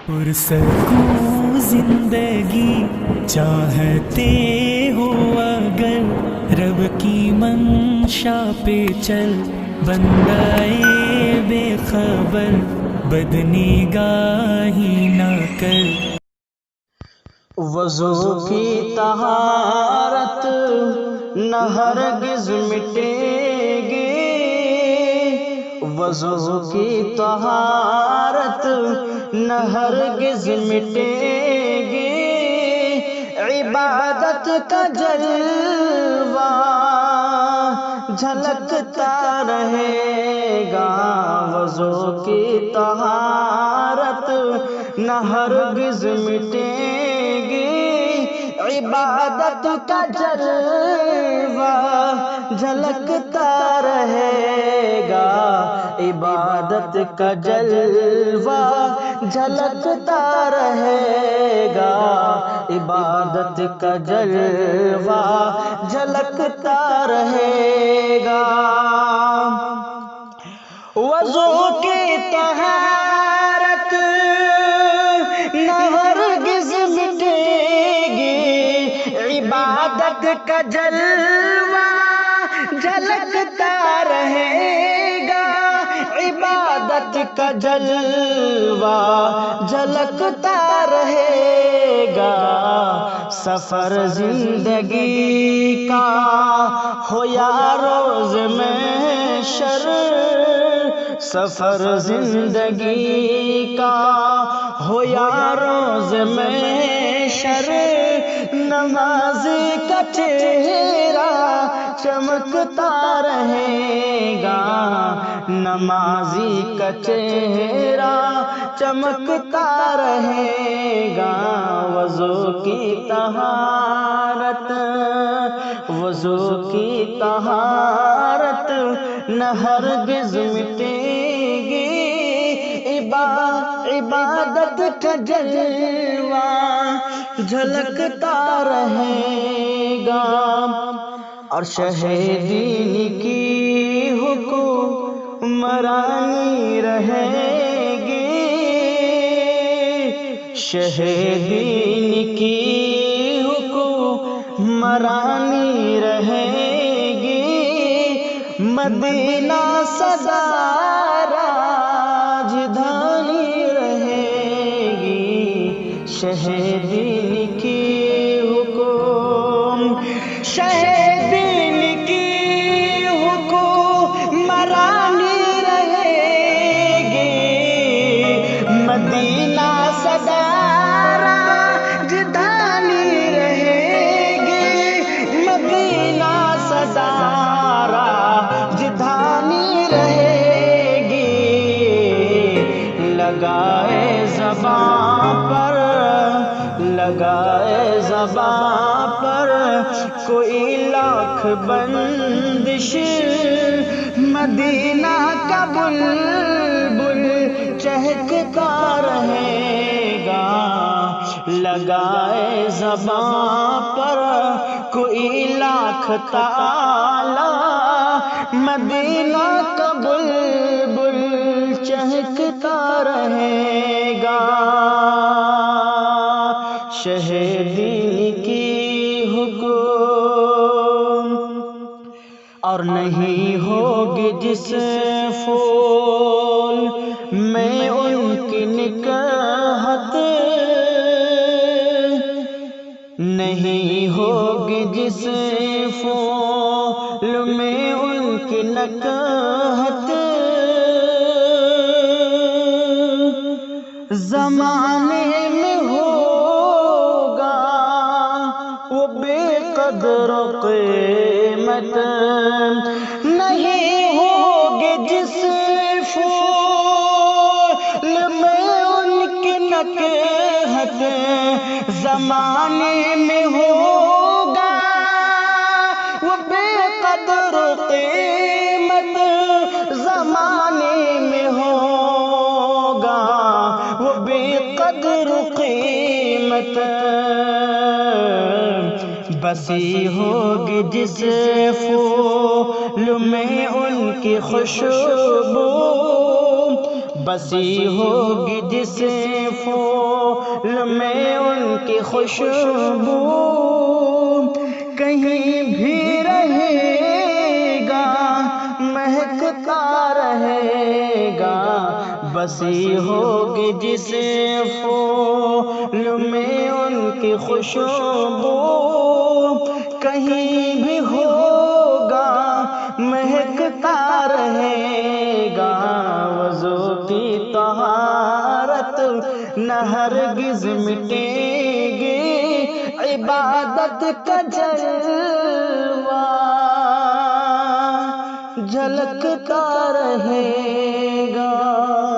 پرسکون زندگی چاہتے ہو اگر رب کی منشا پہ چل، بندائے بے خبر بدنگاہی نہ کر۔ وضو کی طہارت نہ ہرگز مٹے گی، وضو کی طہارت نہ ہرگز مٹے گی، عبادت کا جلوہ جھلکتا رہے گا، وضو کی طہارت نہ ہرگز مٹے گی، عبادت کا جلوہ جھلکتا رہے گا، عبادت کا جلوہ جھلکتا رہے گا، عبادت کا جلوہ جھلکتا رہے گا۔ وضو کی طہارت نہ ہرگز مٹے گی، عبادت کا جلوہ جھلکتا رہے گا، عبادت کا جلوہ جھلکتا رہے گا، سفر زندگی کا ہو یا روز محشر، سفر زندگی کا ہو یا روز محشر، نمازی کا چہرہ چمکتا رہے گا، نمازی کا چہرہ چمکتا رہے گا، وضو کی طہارت، وضو کی طہارت نہ ہرگز مٹے گی، عبادت کا جلوہ جھلکتا رہے گا، اور شہ دین کی حکمرانی رہے گی، شہ دین کی حکمرانی رہے گی، مدینہ سدا راجدھانی رہے گی، شہ دین کی حکم، شہ دین کی حکمرانی رہے گی، مدینہ سدا راجدھانی رہے گی، مدینہ سدا راجدھانی رہے گی، لگائے زبان پر، لگائے زبان پر کوئی لاکھ بندش، مدینہ کا بلبل چہکتا رہے گا، لگائے زبان پر کوئی لاکھ تالا، مدینہ کا بلبل چہکتا رہے گا، شہ دین کی حکم، اور نہیں ہوگی جس پھول میں ان کی نکہت، نہیں ہوگی جس پھول میں ان کی نکہت، زمانے میں ہوگا وہ بے قدر و قیمت، نہیں ہوگی جس پھول میں ان کی نکہت، زمانے میں ہوگا وہ بے قدر و قیمت، زمانے میں ہوگا وہ بے قدر و قیمت، بسی ہوگی جس پھول میں ان کی خوشبو، بسی ہوگی جس پھول میں ان کی خوشبو کہیں بھی رہے گا، مہکتا رہے گا، بسی ہوگی جس پھول میں ان کی خوشبو کہیں بھی ہوگا، مہکتا رہے گا، وضو کی طہارت نہ ہرگز مٹے گی، عبادت کا جلوہ جھلکتا رہے گا۔